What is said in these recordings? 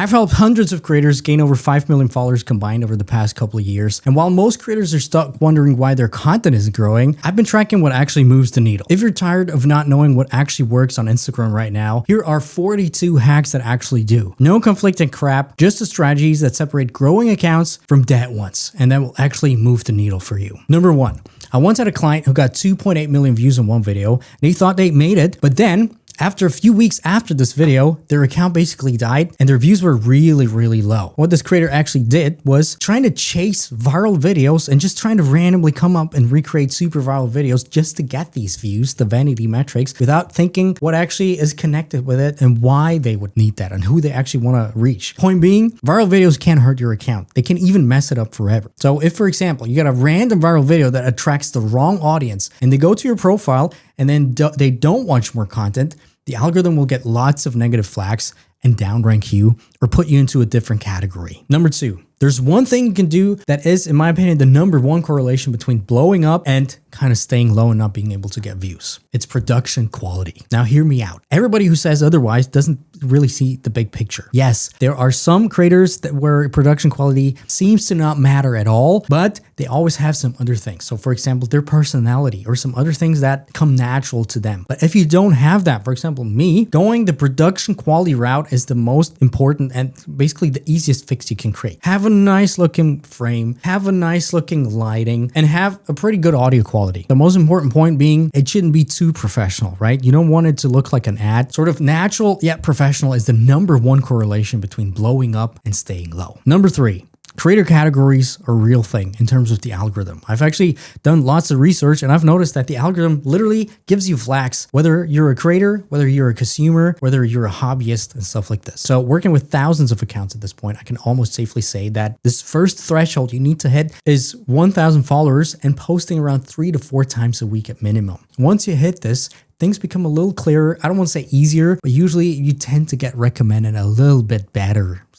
I've helped hundreds of creators gain over 5 million followers combined over the past couple of years. And while most creators are stuck wondering why their content isn't growing, I've been tracking what actually moves the needle. If you're tired of not knowing what actually works on Instagram right now, here are 42 hacks that actually do. No conflicting crap, just the strategies that separate growing accounts from dead ones, and that will actually move the needle for you. Number 1. I once had a client who got 2.8 million views on one video, and he thought they made it, but then after a few weeks after this video, their account basically died and their views were really low. What this creator actually did was trying to chase viral videos and just trying to randomly come up and recreate super viral videos just to get these views, the vanity metrics, without thinking what actually is connected with it and why they would need that and who they actually want to reach. Point being, viral videos can hurt your account. They can even mess it up forever. So if, for example, you got a random viral video that attracts the wrong audience and they go to your profile and then they don't watch more content, the algorithm will get lots of negative flags and downrank you or put you into a different category. Number 2, there's one thing you can do that is, in my opinion, the number 1 correlation between blowing up and kind of staying low and not being able to get views. It's production quality. Now hear me out. Everybody who says otherwise doesn't really see the big picture. Yes, there are some creators where production quality seems to not matter at all, but they always have some other things. So for example, their personality or some other things that come natural to them. But if you don't have that, for example, me, going the production quality route is the most important and basically the easiest fix you can create. Have a nice looking frame, have a nice looking lighting, and have a pretty good audio quality. The most important point being it shouldn't be too professional, right? You don't want it to look like an ad. Sort of natural yet professional is the number 1 correlation between blowing up and staying low. Number 3. Creator categories are a real thing in terms of the algorithm. I've actually done lots of research and I've noticed that the algorithm literally gives you flags, whether you're a creator, whether you're a consumer, whether you're a hobbyist and stuff like this. So working with thousands of accounts at this point, I can almost safely say that this first threshold you need to hit is 1,000 followers and posting around 3 to 4 times a week at minimum. Once you hit this, things become a little clearer. I don't want to say easier, but usually you tend to get recommended a little bit better /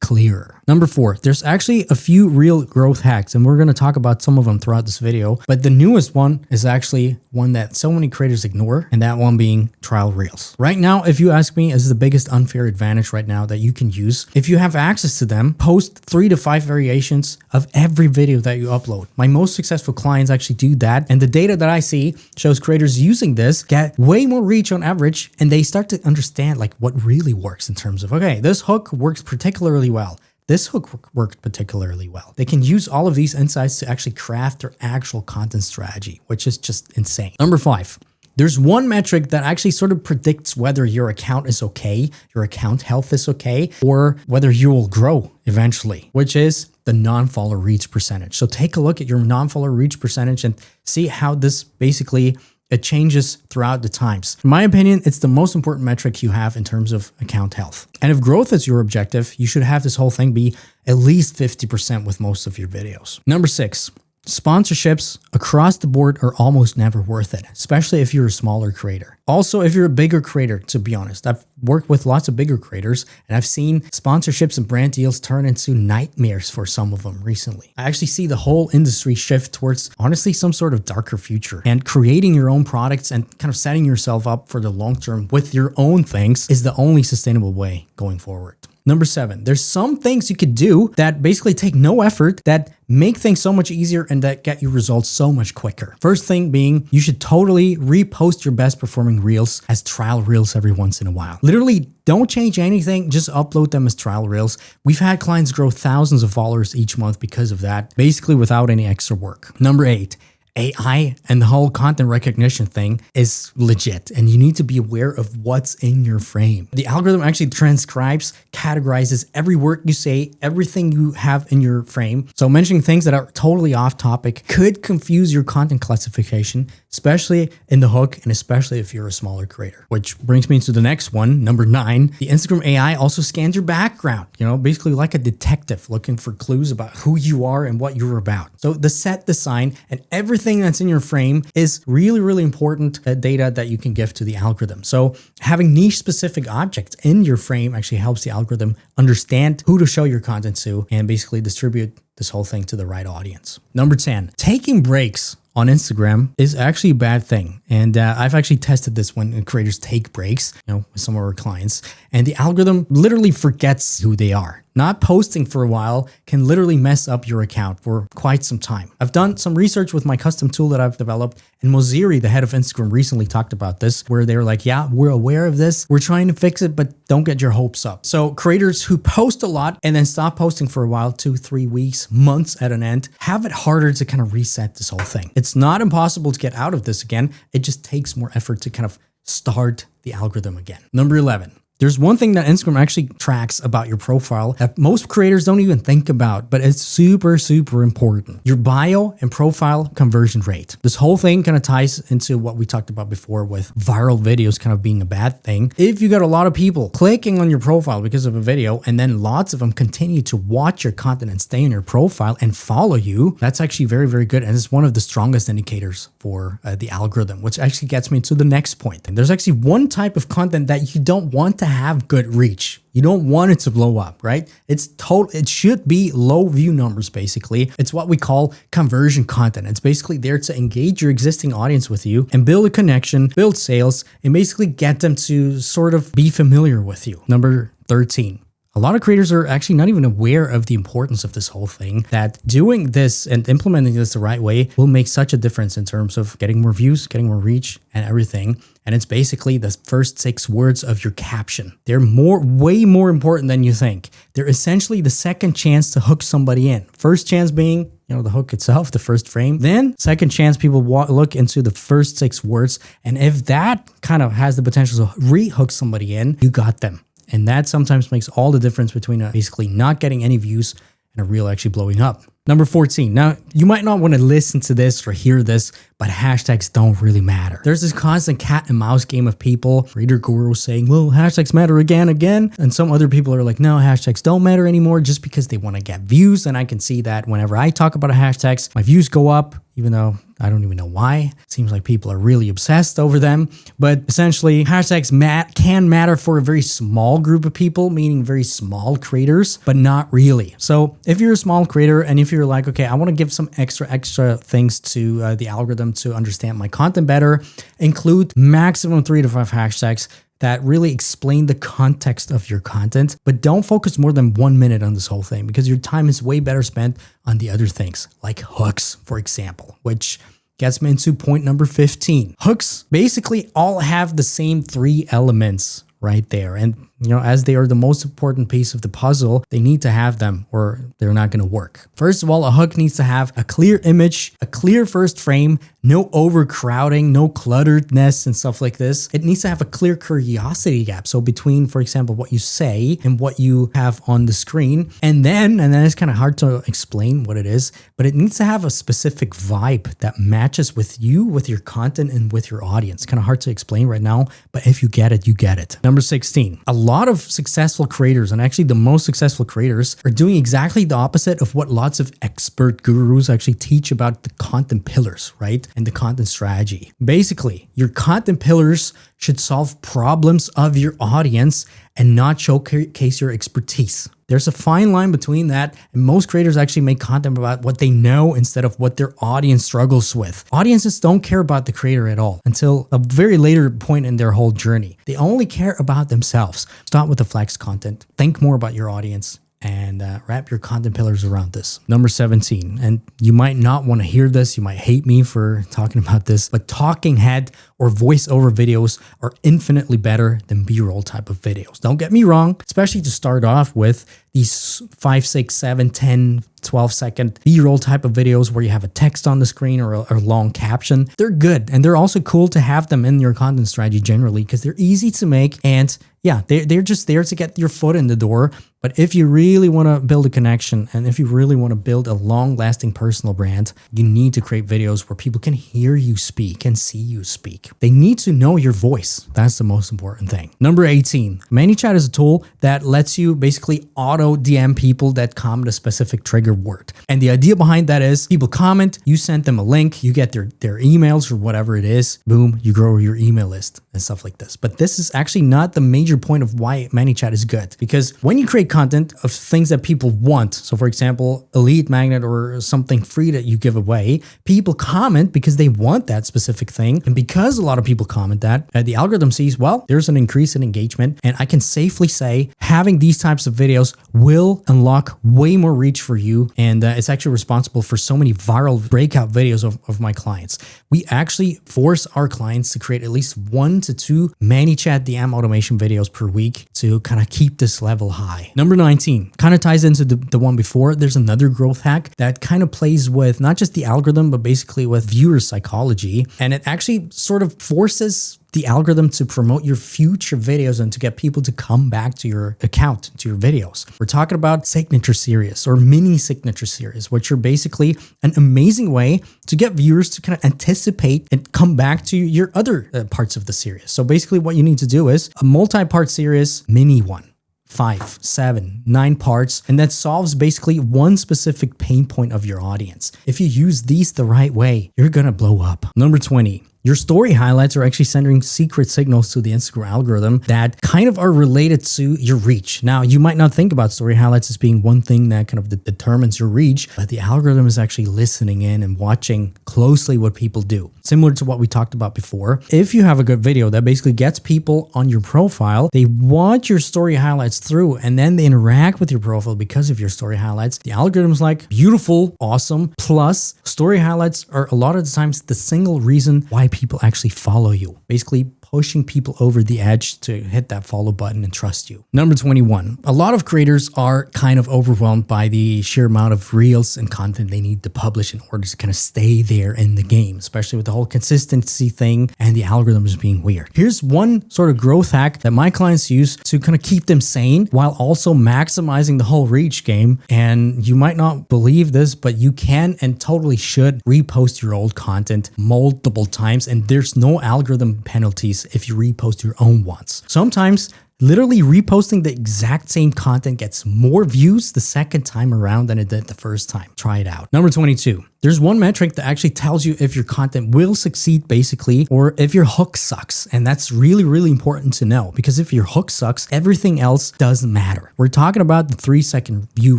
clearer. Number 4, there's actually a few real growth hacks and we're going to talk about some of them throughout this video, but the newest one is actually one that so many creators ignore, and that one being trial reels. Right now, if you ask me, is the biggest unfair advantage right now that you can use. If you have access to them, post 3 to 5 variations of every video that you upload. My most successful clients actually do that, and the data that I see shows creators using this get way more reach on average, and they start to understand like what really works in terms of, okay, this hook works particularly well. This hook worked particularly well. They can use all of these insights to actually craft their actual content strategy, which is just insane. Number 5, there's one metric that actually sort of predicts whether your account is okay, your account health is okay, or whether you will grow eventually, which is the non-follower reach percentage. So take a look at your non-follower reach percentage and see how this basically it changes throughout the times. In my opinion, it's the most important metric you have in terms of account health. And if growth is your objective, you should have this whole thing be at least 50% with most of your videos. Number 6, sponsorships across the board are almost never worth it, especially if you're a smaller creator. Also, if you're a bigger creator, to be honest, I've worked with lots of bigger creators and I've seen sponsorships and brand deals turn into nightmares for some of them recently. I actually see the whole industry shift towards honestly some sort of darker future, and creating your own products and kind of setting yourself up for the long term with your own things is the only sustainable way going forward. Number 7, there's some things you could do that basically take no effort that make things so much easier and that get you results so much quicker. First thing being, you should totally repost your best performing reels as trial reels every once in a while. Literally don't change anything, just upload them as trial reels. We've had clients grow thousands of followers each month because of that, basically without any extra work. Number 8, AI and the whole content recognition thing is legit, and you need to be aware of what's in your frame. The algorithm actually transcribes, categorizes every word you say, everything you have in your frame. So mentioning things that are totally off topic could confuse your content classification, especially in the hook and especially if you're a smaller creator. Which brings me to the next one, number 9. The Instagram AI also scans your background, basically like a detective looking for clues about who you are and what you're about. So the set design and everything that's in your frame is really important data that you can give to the algorithm. So having niche specific objects in your frame actually helps the algorithm understand who to show your content to and basically distribute this whole thing to the right audience. Number 10, taking breaks on Instagram is actually a bad thing. And I've actually tested this when creators take breaks, with some of our clients, and the algorithm literally forgets who they are. Not posting for a while can literally mess up your account for quite some time. I've done some research with my custom tool that I've developed, and Moziri, the head of Instagram, recently talked about this, where they were like, yeah, we're aware of this. We're trying to fix it, but don't get your hopes up. So creators who post a lot and then stop posting for a while, 2-3 weeks, months at an end, have it harder to kind of reset this whole thing. It's not impossible to get out of this again. It just takes more effort to kind of start the algorithm again. Number 11. There's one thing that Instagram actually tracks about your profile that most creators don't even think about, but it's super, super important. Your bio and profile conversion rate. This whole thing kind of ties into what we talked about before with viral videos kind of being a bad thing. If you got a lot of people clicking on your profile because of a video, and then lots of them continue to watch your content and stay in your profile and follow you, that's actually very, very good. And it's one of the strongest indicators for the algorithm, which actually gets me to the next point. And there's actually one type of content that you don't want to have good reach. You don't want it to blow up, right? It should be low view numbers, basically. It's what we call conversion content. It's basically there to engage your existing audience with you and build a connection, build sales, and basically get them to sort of be familiar with you. Number 13. A lot of creators are actually not even aware of the importance of this whole thing, that doing this and implementing this the right way will make such a difference in terms of getting more views, getting more reach, and everything. And it's basically the first 6 words of your caption. They're way more important than you think. They're essentially the second chance to hook somebody in. First chance being, the hook itself, the first frame. Then second chance, people look into the first 6 words. And if that kind of has the potential to re-hook somebody in, you got them. And that sometimes makes all the difference between basically not getting any views and a reel actually blowing up. Number 14. Now, you might not want to listen to this or hear this, but hashtags don't really matter. There's this constant cat and mouse game of people, reader gurus saying, well, hashtags matter again. And some other people are like, no, hashtags don't matter anymore just because they want to get views. And I can see that whenever I talk about hashtags, my views go up, even though I don't even know why. It seems like people are really obsessed over them. But essentially, hashtags can matter for a very small group of people, meaning very small creators, but not really. So if you're a small creator and if you're like, okay, I want to give some extra things to the algorithm to understand my content better, include maximum 3 to 5 hashtags that really explain the context of your content, but don't focus more than 1 minute on this whole thing because your time is way better spent on the other things, like hooks, for example, which gets me into point number 15. Hooks basically all have the same 3 elements right there. And as they are the most important piece of the puzzle, they need to have them or they're not going to work. First of all, a hook needs to have a clear image, a clear first frame, no overcrowding, no clutteredness and stuff like this. It needs to have a clear curiosity gap. So between, for example, what you say and what you have on the screen. And then it's kind of hard to explain what it is, but it needs to have a specific vibe that matches with you, with your content and with your audience. Kind of hard to explain right now, but if you get it, you get it. Number 16, a lot of successful creators, and actually the most successful creators, are doing exactly the opposite of what lots of expert gurus actually teach about the content pillars, right? And the content strategy. Basically, your content pillars should solve problems of your audience and not showcase your expertise. There's a fine line between that, and most creators actually make content about what they know instead of what their audience struggles with. Audiences don't care about the creator at all until a very later point in their whole journey. They only care about themselves. Start with the flex content. Think more about your audience and wrap your content pillars around this. Number 17, and you might not want to hear this, you might hate me for talking about this, but talking head or voiceover videos are infinitely better than B-roll type of videos. Don't get me wrong, especially to start off with these 5, 6, 7, 10, 12-second B-roll type of videos where you have a text on the screen or a long caption. They're good, and they're also cool to have them in your content strategy generally because they're easy to make, and yeah, they're just there to get your foot in the door. But if you really want to build a connection and if you really want to build a long-lasting personal brand, you need to create videos where people can hear you speak and see you speak. They need to know your voice. That's the most important thing. Number 18, ManyChat is a tool that lets you basically automate auto DM people that comment a specific trigger word. And the idea behind that is people comment, you send them a link, you get their emails or whatever it is, boom, you grow your email list and stuff like this. But this is actually not the major point of why ManyChat is good, because when you create content of things that people want, so for example, a lead magnet or something free that you give away, people comment because they want that specific thing. And because a lot of people comment that, the algorithm sees, well, there's an increase in engagement. And I can safely say having these types of videos will unlock way more reach for you. And it's actually responsible for so many viral breakout videos of my clients. We actually force our clients to create at least 1 to 2 ManyChat DM automation videos per week to kind of keep this level high. Number 19 kind of ties into the one before. There's another growth hack that kind of plays with not just the algorithm, but basically with viewer psychology. And it actually sort of forces the algorithm to promote your future videos and to get people to come back to your account, to your videos. We're talking about signature series or mini signature series, which are basically an amazing way to get viewers to kind of anticipate and come back to your other parts of the series. So basically what you need to do is a multi-part series, mini one. 5, 7, 9 parts, and that solves basically one specific pain point of your audience. If you use these the right way, you're gonna blow up. Number 20. Your story highlights are actually sending secret signals to the Instagram algorithm that kind of are related to your reach. Now, you might not think about story highlights as being one thing that kind of determines your reach, but the algorithm is actually listening in and watching closely what people do. Similar to what we talked about before. If you have a good video that basically gets people on your profile, they watch your story highlights through and then they interact with your profile because of your story highlights. The algorithm's like, beautiful, awesome. Plus, story highlights are a lot of the times the single reason why people actually follow you, basically pushing people over the edge to hit that follow button and trust you. Number 21. A lot of creators are kind of overwhelmed by the sheer amount of reels and content they need to publish in order to kind of stay there in the game, especially with the whole consistency thing and the algorithms being weird. Here's one sort of growth hack that my clients use to kind of keep them sane while also maximizing the whole reach game. And you might not believe this, but you can and totally should repost your old content multiple times, and there's no algorithm penalties if you repost your own ones. Sometimes literally reposting the exact same content gets more views the second time around than it did the first time. Try it out. Number 22. There's one metric that actually tells you if your content will succeed basically, or if your hook sucks. And that's really, really important to know, because if your hook sucks, everything else doesn't matter. We're talking about the 3-second view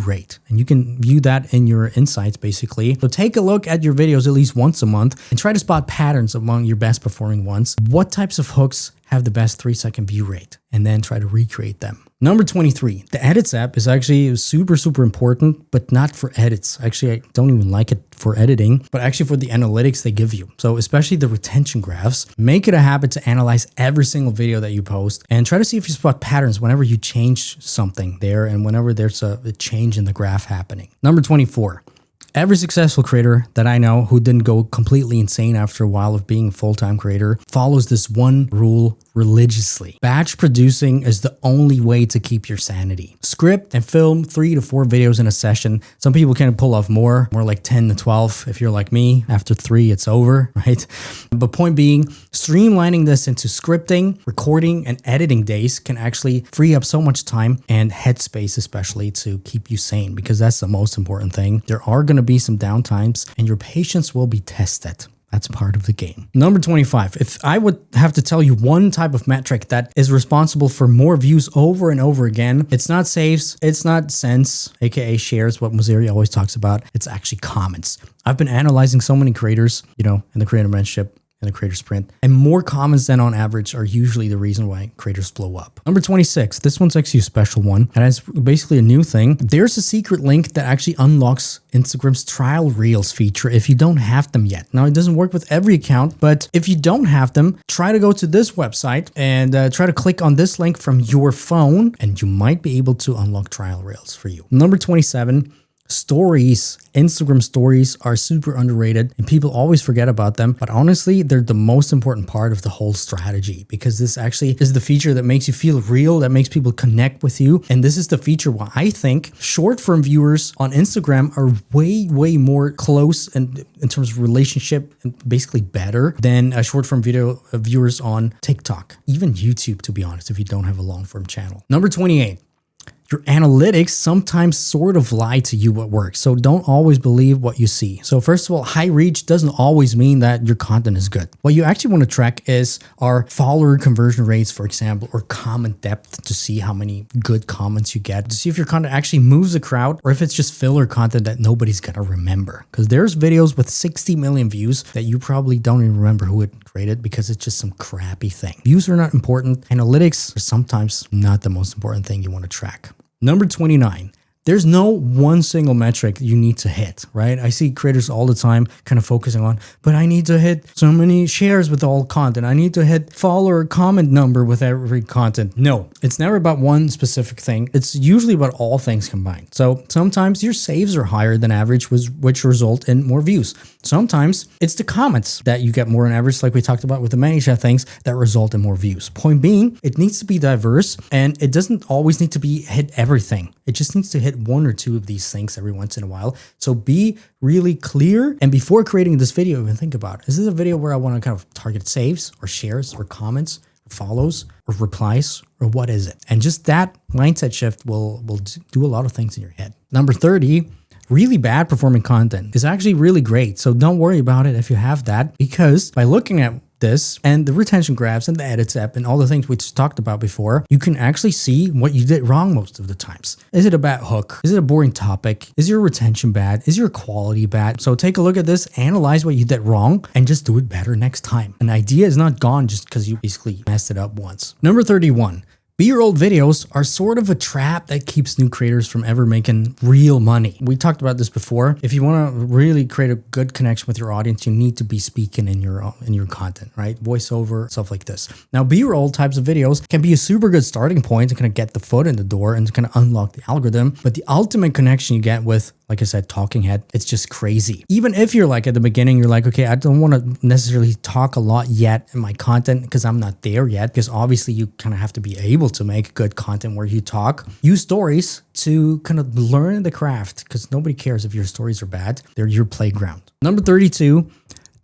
rate, and you can view that in your insights basically. So take a look at your videos at least once a month and try to spot patterns among your best performing ones. What types of hooks have the best 3-second view rate, and then try to recreate them. Number 23, the edits app is actually super, super important, but not for edits. Actually, I don't even like it for editing, but actually for the analytics they give you. So especially the retention graphs, make it a habit to analyze every single video that you post and try to see if you spot patterns whenever you change something there and whenever there's a change in the graph happening. Number 24. Every successful creator that I know who didn't go completely insane after a while of being a full-time creator follows this one rule religiously. Batch producing is the only way to keep your sanity. Script and film 3 to 4 videos in a session. Some people can pull off more like 10 to 12. If you're like me, after 3, it's over, right? But point being, streamlining this into scripting, recording, and editing days can actually free up so much time and headspace, especially to keep you sane, because that's the most important thing. There are going to be some downtimes and your patience will be tested. That's part of the game. Number 25. If I would have to tell you one type of metric that is responsible for more views over and over again, it's not saves, it's not sends, aka shares, what Mozeri always talks about. It's actually comments. I've been analyzing so many creators, in the creator mentorship and the creator sprint, and more comments than on average are usually the reason why creators blow up. Number 26, this one's actually a special one, and it's basically a new thing. There's a secret link that actually unlocks Instagram's trial reels feature if you don't have them yet. Now, it doesn't work with every account, but if you don't have them, try to go to this website and try to click on this link from your phone, and you might be able to unlock trial reels for you. Number 27, stories. Instagram stories are super underrated and people always forget about them, but honestly, they're the most important part of the whole strategy, because this actually is the feature that makes you feel real, that makes people connect with you. And this is the feature why I think short form viewers on Instagram are way more close and in terms of relationship and basically better than short form video viewers on TikTok, even YouTube, to be honest, if you don't have a long form channel. Number 28. your analytics sometimes sort of lie to you what works. So don't always believe what you see. So first of all, high reach doesn't always mean that your content is good. What you actually want to track is our follower conversion rates, for example, or comment depth to see how many good comments you get, to see if your content actually moves the crowd or if it's just filler content that nobody's going to remember. Because there's videos with 60 million views that you probably don't even remember who it created because it's just some crappy thing. Views are not important. Analytics are sometimes not the most important thing you want to track. Number 29. There's no one single metric you need to hit, right? I see creators all the time kind of focusing on, but I need to hit so many shares with all content. I need to hit follower comment number with every content. No, it's never about one specific thing. It's usually about all things combined. So sometimes your saves are higher than average, which result in more views. Sometimes it's the comments that you get more on average, like we talked about with the ManyChat things, that result in more views. Point being, it needs to be diverse and it doesn't always need to be hit everything. It just needs to hit one or two of these things every once in a while. So be really clear. And before creating this video, even think about, is this a video where I want to kind of target saves or shares or comments or follows or replies, or what is it? And just that mindset shift will do a lot of things in your head. Number 30, really bad performing content is actually really great. So don't worry about it if you have that, because by looking at this and the retention graphs and the edits app and all the things we just talked about before, you can actually see what you did wrong most of the times. Is it a bad hook? Is it a boring topic? Is your retention bad? Is your quality bad? So take a look at this, analyze what you did wrong, and just do it better next time. An idea is not gone just because you basically messed it up once. Number 31. B-roll videos are sort of a trap that keeps new creators from ever making real money. We talked about this before. If you want to really create a good connection with your audience, you need to be speaking in your content, right? Voiceover, stuff like this. Now, B-roll types of videos can be a super good starting point to kind of get the foot in the door and to kind of unlock the algorithm. But the ultimate connection you get with, like I said, talking head, it's just crazy. Even if you're like at the beginning, you're like, okay, I don't want to necessarily talk a lot yet in my content because I'm not there yet, because obviously you kind of have to be able to make good content where you talk. Use stories to kind of learn the craft, because nobody cares if your stories are bad. They're your playground. Number 32.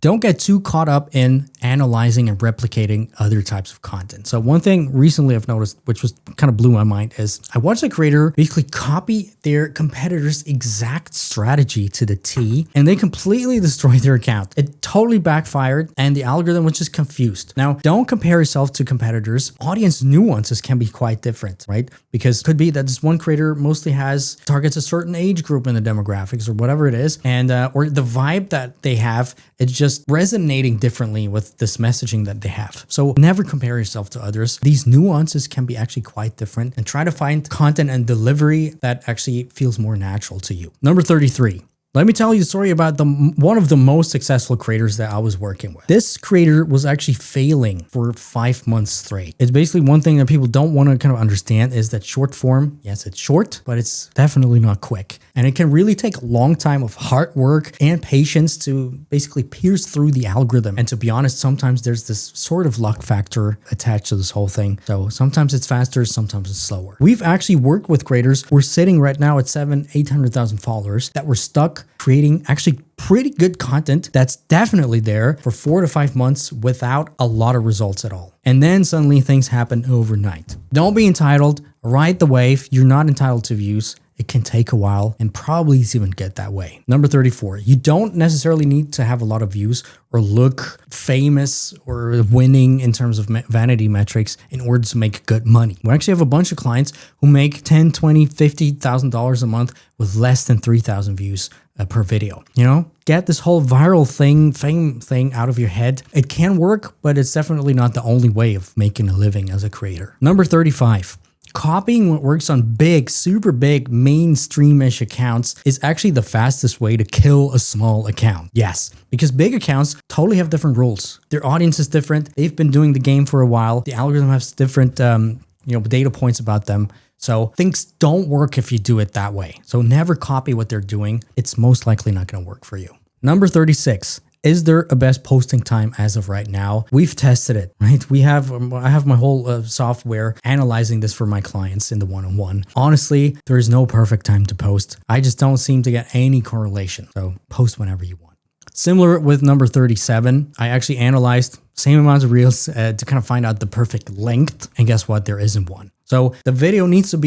Don't get too caught up in analyzing and replicating other types of content. So one thing recently I've noticed, which was kind of blew my mind, is I watched a creator basically copy their competitor's exact strategy to the T, and they completely destroyed their account. It totally backfired, and the algorithm was just confused. Now, don't compare yourself to competitors. Audience nuances can be quite different, right? Because it could be that this one creator mostly targets a certain age group in the demographics or whatever it is, and or the vibe that they have, it's just resonating differently with this messaging that they have. So never compare yourself to others. These nuances can be actually quite different, and try to find content and delivery that actually feels more natural to you. Number 33. Let me tell you a story about one of the most successful creators that I was working with. This creator was actually failing for 5 months straight. It's basically one thing that people don't want to kind of understand is that short form, yes, it's short, but it's definitely not quick. And it can really take a long time of hard work and patience to basically pierce through the algorithm. And to be honest, sometimes there's this sort of luck factor attached to this whole thing. So sometimes it's faster, sometimes it's slower. We've actually worked with creators. We're sitting right now at 800,000 followers that were stuck creating actually pretty good content that's definitely there for 4 to 5 months without a lot of results at all. And then suddenly things happen overnight. Don't be entitled, ride the wave. You're not entitled to views. It can take a while and probably even get that way. Number 34, you don't necessarily need to have a lot of views or look famous or winning in terms of vanity metrics in order to make good money. We actually have a bunch of clients who make $10, $20, $50,000 a month with less than 3,000 views per video. You know, get this whole viral fame thing out of your head. It can work, but it's definitely not the only way of making a living as a creator. Number 35. Copying what works on big, super big, mainstream-ish accounts is actually the fastest way to kill a small account. Yes, because big accounts totally have different rules. Their audience is different. They've been doing the game for a while. The algorithm has different data points about them. So things don't work if you do it that way. So never copy what they're doing. It's most likely not going to work for you. Number 36. Is there a best posting time as of right now? We've tested it, right? I have my whole software analyzing this for my clients in the one-on-one. Honestly, there is no perfect time to post. I just don't seem to get any correlation. So post whenever you want. Similar with number 37, I actually analyzed same amounts of reels to kind of find out the perfect length. And guess what? There isn't one. So the reel needs to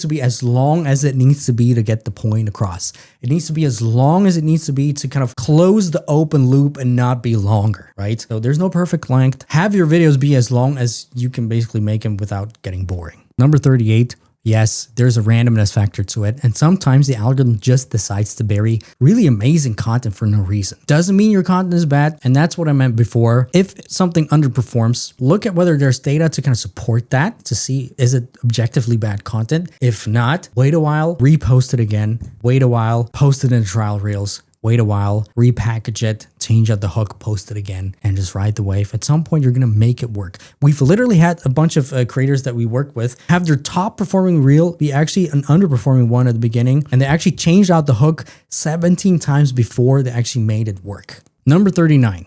be as long as it needs to be to get the point across. It needs to be as long as it needs to be to kind of close the open loop and not be longer, right? So there's no perfect length. Have your videos be as long as you can basically make them without getting boring. Number 38. Yes, there's a randomness factor to it, and sometimes the algorithm just decides to bury really amazing content for no reason. Doesn't mean your content is bad, and that's what I meant before. If something underperforms, look at whether there's data to kind of support that, to see is it objectively bad content. If not, wait a while, repost it again, wait a while, post it in trial reels, wait a while, repackage it, change out the hook, post it again, and just ride the wave. At some point, you're going to make it work. We've literally had a bunch of creators that we work with have their top performing reel be actually an underperforming one at the beginning, and they actually changed out the hook 17 times before they actually made it work. Number 39.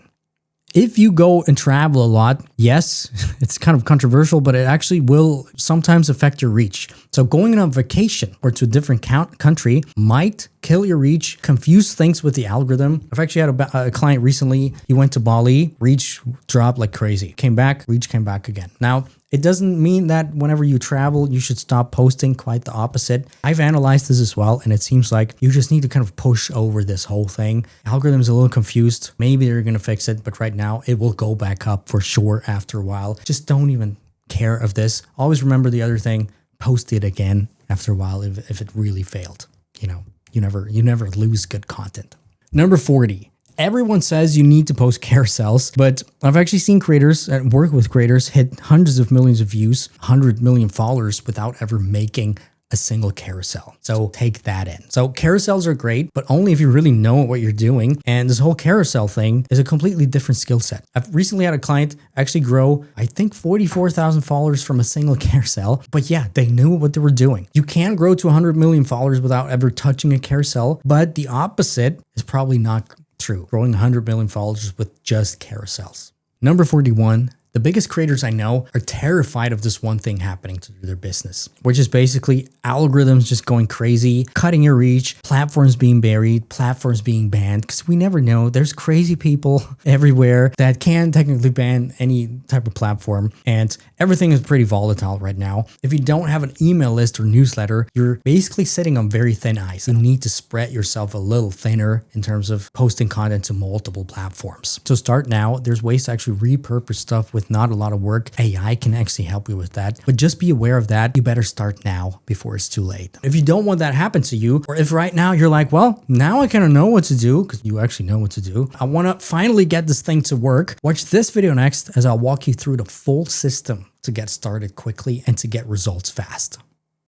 If you go and travel a lot, yes, it's kind of controversial, but it actually will sometimes affect your reach. So going on vacation or to a different country might kill your reach, confuse things with the algorithm. I've actually had a client recently. He went to Bali, reach dropped like crazy. Came back, reach came back again. Now, it doesn't mean that whenever you travel, you should stop posting. Quite the opposite. I've analyzed this as well, and it seems like you just need to kind of push over this whole thing. Algorithm's a little confused. Maybe they're going to fix it, but right now it will go back up for sure after a while. Just don't even care of this. Always remember the other thing, post it again after a while if it really failed. You know, you never lose good content. Number 40. Everyone says you need to post carousels, but I've actually seen creators and work with creators hit hundreds of millions of views, 100 million followers without ever making a single carousel. So take that in. So carousels are great, but only if you really know what you're doing. And this whole carousel thing is a completely different skill set. I've recently had a client actually grow, I think 44,000 followers from a single carousel. But yeah, they knew what they were doing. You can grow to 100 million followers without ever touching a carousel, but the opposite is probably not true. Growing 100 million followers with just carousels. Number 41. The biggest creators I know are terrified of this one thing happening to their business, which is basically algorithms just going crazy, cutting your reach, platforms being buried, platforms being banned, because we never know. There's crazy people everywhere that can technically ban any type of platform, and everything is pretty volatile right now. If you don't have an email list or newsletter, you're basically sitting on very thin ice. You need to spread yourself a little thinner in terms of posting content to multiple platforms. So start now. There's ways to actually repurpose stuff with not a lot of work. AI can actually help you with that, but just be aware of that. You better start now before it's too late. If you don't want that to happen to you, or if right now you're like, well, now I kind of know what to do, because you actually know what to do. I want to finally get this thing to work. Watch this video next as I'll walk you through the full system to get started quickly and to get results fast.